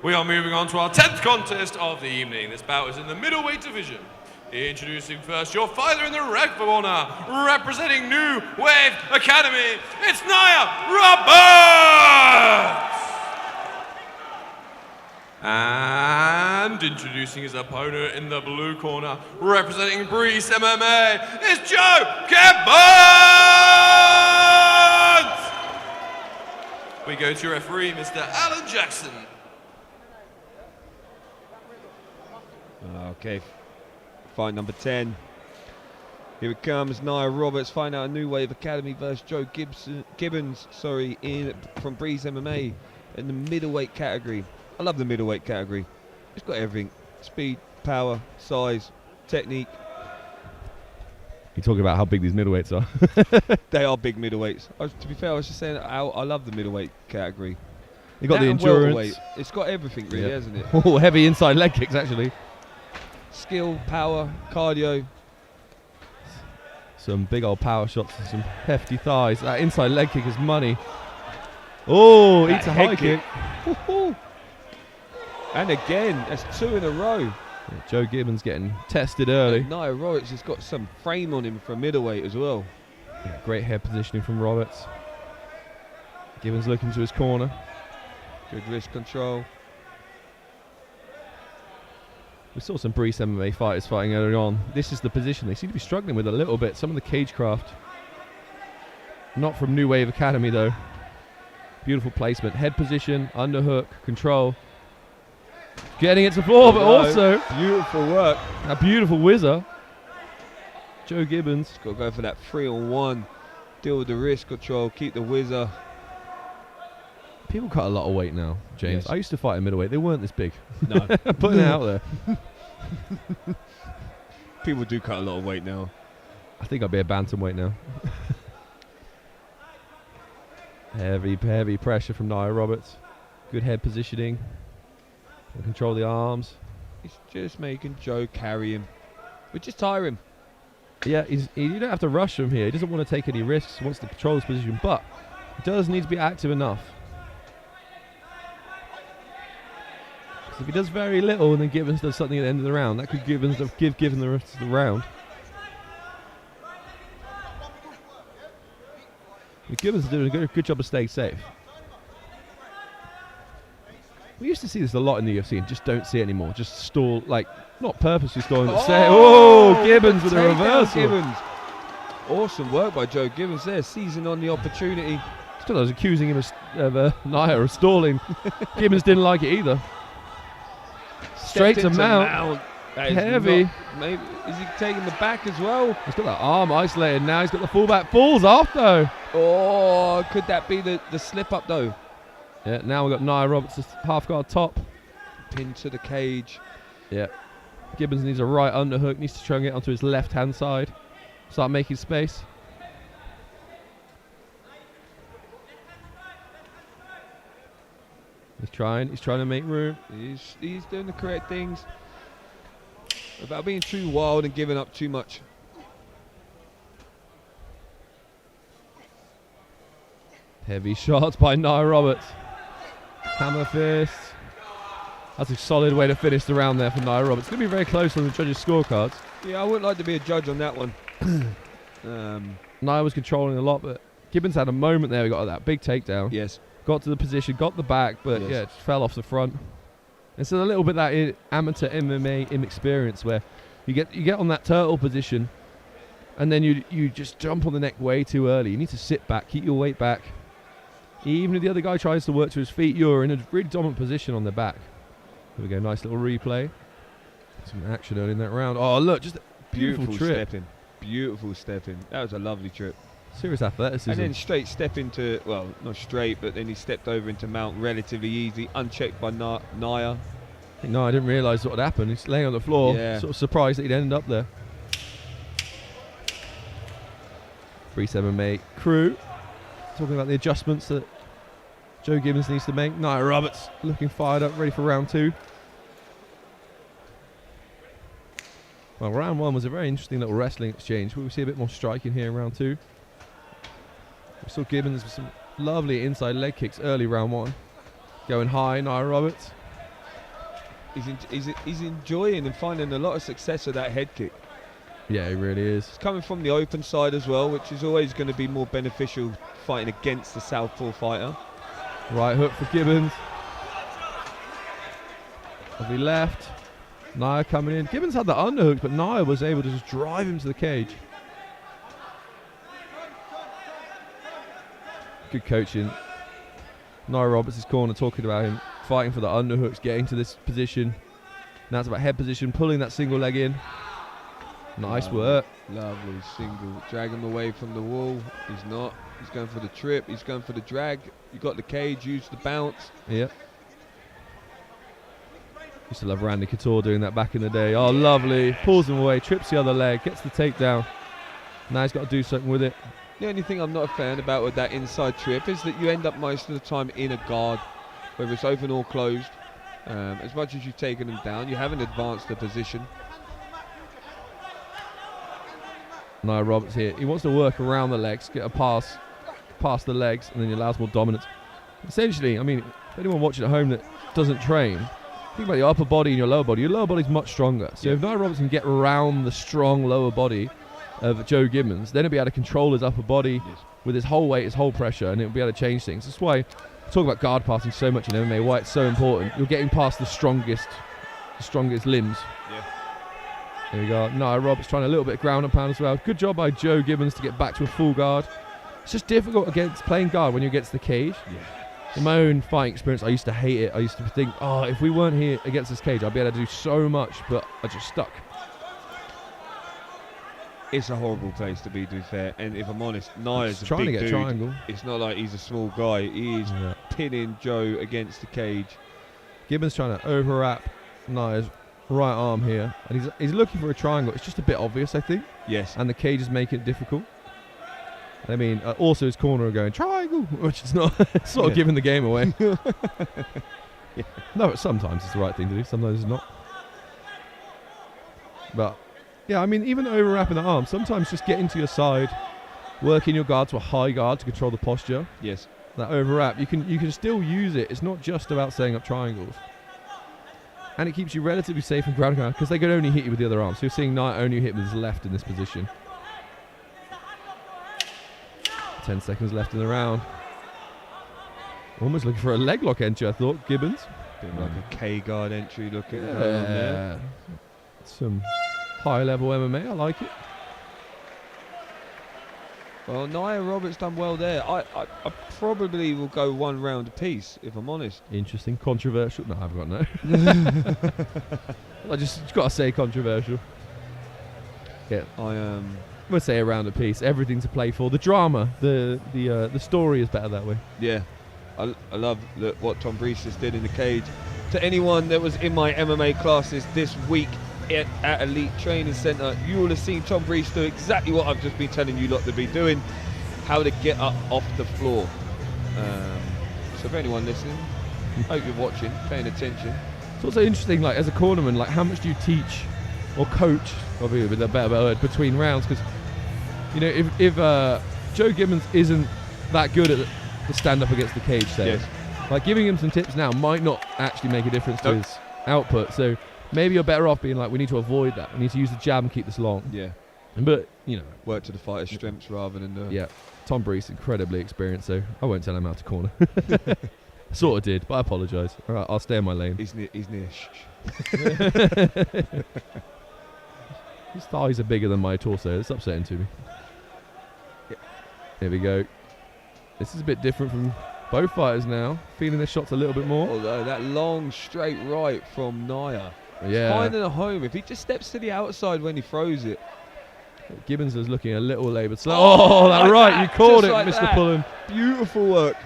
We are moving on to our 10th contest of the evening. This bout is in the middleweight division. Introducing first your fighter in the red corner, representing New Wave Academy, it's Niah Roberts! And introducing his opponent in the blue corner, representing Breeze MMA, it's Joe Gibbons! We go to referee, Mr. Alan Jackson. Okay, fight number 10. Here it comes, Niah Roberts, find out a New Wave Academy versus Joe Gibbons, from Breeze MMA in the middleweight category. I love the middleweight category. It's got everything: speed, power, size, technique. You're talking about how big these middleweights are. They are big middleweights. To be fair, I was just saying I love the middleweight category. You got the endurance. It's got everything, really, hasn't it? Oh, heavy inside leg kicks, actually. Skill, power, cardio. Some big old power shots and some hefty thighs. That inside leg kick is money. Oh, eats a high kick. And again, that's 2 in a row. Yeah, Joe Gibbons getting tested early. And Niah Roberts has got some frame on him for middleweight as well. Yeah, great head positioning from Roberts. Gibbons looking to his corner. Good wrist control. We saw some Breeze MMA fighters fighting early on. This is the position they seem to be struggling with a little bit. Some of the cagecraft. Not from New Wave Academy though. Beautiful placement. Head position, underhook, control. Getting it to the floor, but also beautiful work. A beautiful whizzer. Joe Gibbons. Got to go for that 3-on-1. Deal with the wrist control, keep the whizzer. People cut a lot of weight now, James. Yes. I used to fight in middleweight. They weren't this big. No. Putting it out there. People do cut a lot of weight now. I think I'd be a bantamweight now. Heavy pressure from Niah Roberts. Good head positioning. And control the arms. He's just making Joe carry him. We just tire him. Yeah, you don't have to rush him here. He doesn't want to take any risks. He wants to control his position, but he does need to be active enough. If he does very little and then Gibbons does something at the end of the round, that could give Gibbons the rest of the round. But Gibbons is doing a good job of staying safe. We used to see this a lot in the UFC and just don't see it anymore. Just stall, like, not purposely stalling, but Gibbons with a reversal. Gibbons. Awesome work by Joe Gibbons there, seizing on the opportunity. Still, I was accusing him of Niah of stalling. Gibbons didn't like it either. Straight to mount. Heavy. Maybe is he taking the back as well? He's got that arm isolated now. He's got the fullback. Falls off though. Oh, could that be the slip up though? Yeah. Now we've got Niah Roberts half guard top. Pinned to the cage. Yeah. Gibbons needs a right underhook. Needs to try and get onto his left hand side. Start making space. He's trying to make room. He's doing the correct things without being too wild and giving up too much. Heavy shots by Niah Roberts. Hammer fist. That's a solid way to finish the round there for Niah Roberts. It's going to be very close on the judges' scorecards. Yeah, I wouldn't like to be a judge on that one. Niah was controlling a lot, but Gibbons had a moment there. We got that big takedown. Yes. Got to the position, got the back, but yes. yeah, it just fell off the front. It's a little bit that amateur MMA inexperience where you get on that turtle position, and then you just jump on the neck way too early. You need to sit back, keep your weight back. Even if the other guy tries to work to his feet, you're in a really dominant position on the back. Here we go, nice little replay. Some action early in that round. Oh look, just a beautiful trip. Beautiful stepping. That was a lovely trip. Serious athleticism. And then straight step into, well, not straight, but then he stepped over into mount relatively easy, unchecked by Niah. I think Niah didn't realise what had happened. He's laying on the floor, sort of surprised that he'd ended up there. Breeze MMA crew talking about the adjustments that Joe Gibbons needs to make. Niah Roberts looking fired up, ready for round 2. Well, round 1 was a very interesting little wrestling exchange. We will see a bit more striking here in round 2. We saw Gibbons with some lovely inside leg kicks early round 1. Going high, Niah Roberts. he's enjoying and finding a lot of success with that head kick. Yeah, he really is. It's coming from the open side as well, which is always going to be more beneficial fighting against the southpaw fighter. Right hook for Gibbons. As he left, Niah coming in. Gibbons had the underhook, but Niah was able to just drive him to the cage. Good coaching. Niah Roberts' corner talking about him fighting for the underhooks, getting to this position. Now it's about head position, pulling that single leg in. Nice work. Lovely single. Drag him away from the wall. He's not. He's going for the trip. He's going for the drag. You got the cage. Use the bounce. Yep. Used to love Randy Couture doing that back in the day. Oh, lovely. Pulls him away. Trips the other leg. Gets the takedown. Now he's got to do something with it. The only thing I'm not a fan about with that inside trip is that you end up most of the time in a guard, whether it's open or closed. As much as you've taken him down, you haven't advanced the position. Niah Roberts here. He wants to work around the legs, get a pass past the legs, and then he allows more dominance. Essentially, I mean, if anyone watching at home that doesn't train, think about your upper body and your lower body. Your lower body's much stronger. So if Niah Roberts can get around the strong lower body of Joe Gibbons, then he'll be able to control his upper body with his whole weight, his whole pressure, and it'll be able to change things. That's why I talk about guard passing so much in MMA, why it's so important. You're getting past the strongest limbs. Yeah. There we go. Niah Roberts trying a little bit of ground and pound as well. Good job by Joe Gibbons to get back to a full guard. It's just difficult against playing guard when you're against the cage. Yeah. In my own fighting experience, I used to hate it. I used to think, oh, if we weren't here against this cage, I'd be able to do so much, but I just stuck. It's a horrible place to be fair. And if I'm honest, Niah's a trying big to get dude. a triangle. It's not like he's a small guy. He is pinning Joe against the cage. Gibbons trying to overwrap Niah's right arm here, and he's looking for a triangle. It's just a bit obvious, I think. Yes. And the cage is making it difficult. I mean, also his corner are going triangle, which is not sort of giving the game away. No, sometimes it's the right thing to do. Sometimes it's not. But yeah, I mean, even overwrapping the arm, sometimes just getting to your side, working your guard to a high guard to control the posture. Yes. That overwrap, you can still use it. It's not just about setting up triangles. And it keeps you relatively safe from ground because they could only hit you with the other arm. So you're seeing Niah only hit with his left in this position. 10 seconds left in the round. Almost looking for a leg lock entry, I thought, Gibbons. Bit like a K guard entry looking going on Yeah. there. Some high level MMA, I like it. Well, Niah Roberts done well there. I probably will go one round apiece, if I'm honest. Interesting, controversial. No, I haven't got no. I just got to say controversial. Yeah, we'll say a round apiece. Everything to play for. The drama, the story is better that way. Yeah, I love what Tom Brees did in the cage. To anyone that was in my MMA classes this week at Elite Training Centre, you will have seen Tom Brees do exactly what I've just been telling you lot to be doing, how to get up off the floor. So for anyone listening, hope you're watching, paying attention. It's also interesting, like as a cornerman, like how much do you teach or coach, probably with a better word, between rounds? Because you know, if Joe Gibbons isn't that good at the stand up against the cage, say, like giving him some tips now might not actually make a difference to his output. So maybe you're better off being like, we need to avoid that. We need to use the jab and keep this long. Yeah. But, you know. Work to the fighter's strengths rather than the... Yeah. Tom Brees, incredibly experienced, so I won't tell him how to corner. Sort of did, but I apologise. All right, I'll stay in my lane. He's near His thighs are bigger than my torso. It's upsetting to me. Yeah. Here we go. This is a bit different from both fighters now. Feeling their shots a little bit more. Although that long straight right from Niah. Yeah. Finding a home. If he just steps to the outside when he throws it. Gibbons is looking a little laboured slow. Oh, that right. You called it, like Mr. that. Pullen. Beautiful work.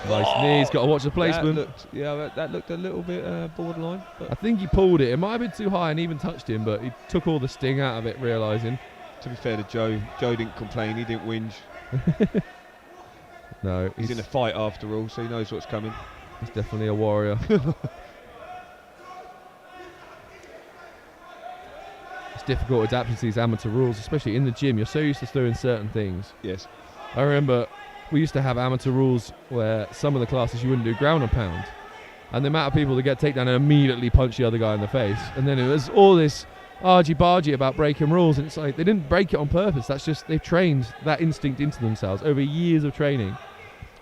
Nice knees. Got to watch the placement. That looked a little bit borderline. But I think he pulled it. It might have been too high and even touched him, but he took all the sting out of it, realising. To be fair to Joe didn't complain. He didn't whinge. No, he's in a fight after all, so he knows what's coming. He's definitely a warrior. It's difficult adapting to these amateur rules, especially in the gym. You're so used to doing certain things. Yes. I remember we used to have amateur rules where some of the classes you wouldn't do ground and pound. And the amount of people that get takedown and immediately punch the other guy in the face. And then it was all this argy-bargy about breaking rules. And it's like, they didn't break it on purpose. That's just, they've trained that instinct into themselves over years of training.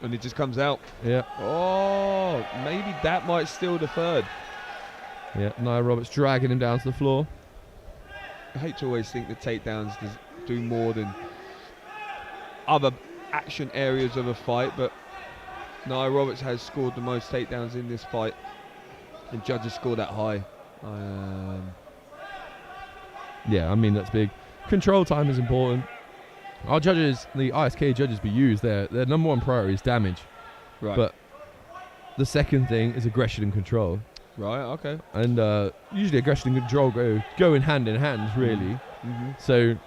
And it just comes out. Yeah. Oh, maybe that might steal the third. Yeah, Niah Roberts dragging him down to the floor. I hate to always think that takedowns do more than other action areas of a fight, but Niah Roberts has scored the most takedowns in this fight, and judges score that high. Yeah, I mean, that's big. Control time is important. Our judges, the ISK judges we use, their number one priority is damage. Right. But the second thing is aggression and control. Right, okay. And usually aggression and control go in hand, really. Mm-hmm. So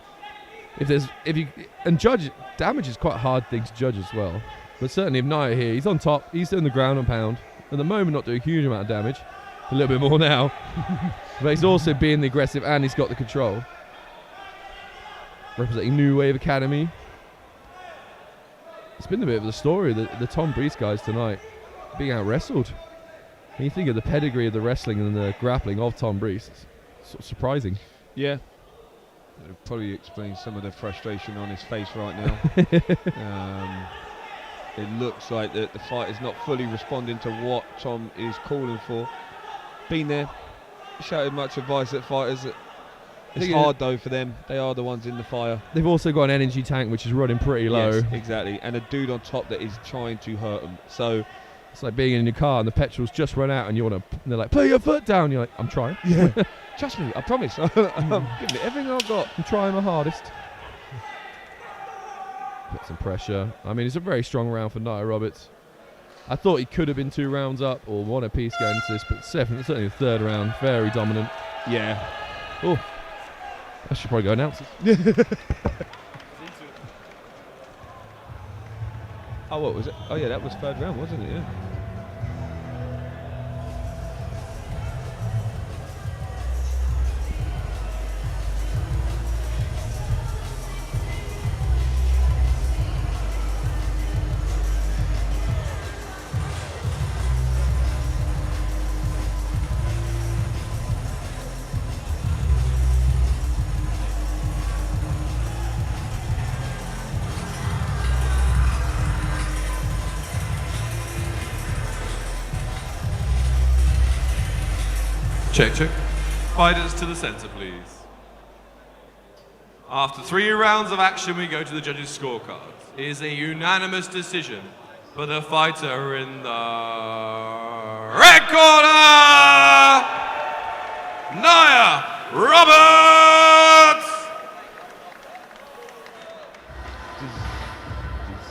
judge damage is quite a hard thing to judge as well. But certainly if Niah here, he's on top, he's doing the ground and pound. At the moment not doing a huge amount of damage. A little bit more now. But he's also being the aggressive and he's got the control. Representing New Wave Academy. It's been a bit of the story, the Tom Breese guys tonight being out wrestled. When you think of the pedigree of the wrestling and the grappling of Tom Breese, it's sort of surprising. Yeah. It'll probably explain some of the frustration on his face right now. It looks like the fight is not fully responding to what Tom is calling for. Been there, shouted much advice at fighters. It's hard though for them. They are the ones in the fire. They've also got an energy tank which is running pretty low. Yes, exactly. And a dude on top that is trying to hurt them. So it's like being in your car and the petrol's just run out and you want to. They're like, put your foot down. You're like, I'm trying. Yeah. Trust me, I promise. I'm giving it everything I've got. I'm trying my hardest. Put some pressure. I mean, it's a very strong round for Niah Roberts. I thought he could have been 2 rounds up or 1 apiece going into this, but certainly the third round, very dominant. Yeah. Oh, I should probably go announce it. Oh, what was it? Oh, yeah, that was third round, wasn't it? Yeah. Check, check. Fighters to the center, please. After 3 rounds of action, we go to the judges' scorecards. It is a unanimous decision for the fighter in the red corner, Niah Roberts!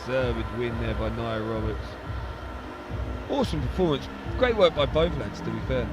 Deserved win there by Niah Roberts. Awesome performance. Great work by both lads, to be fair.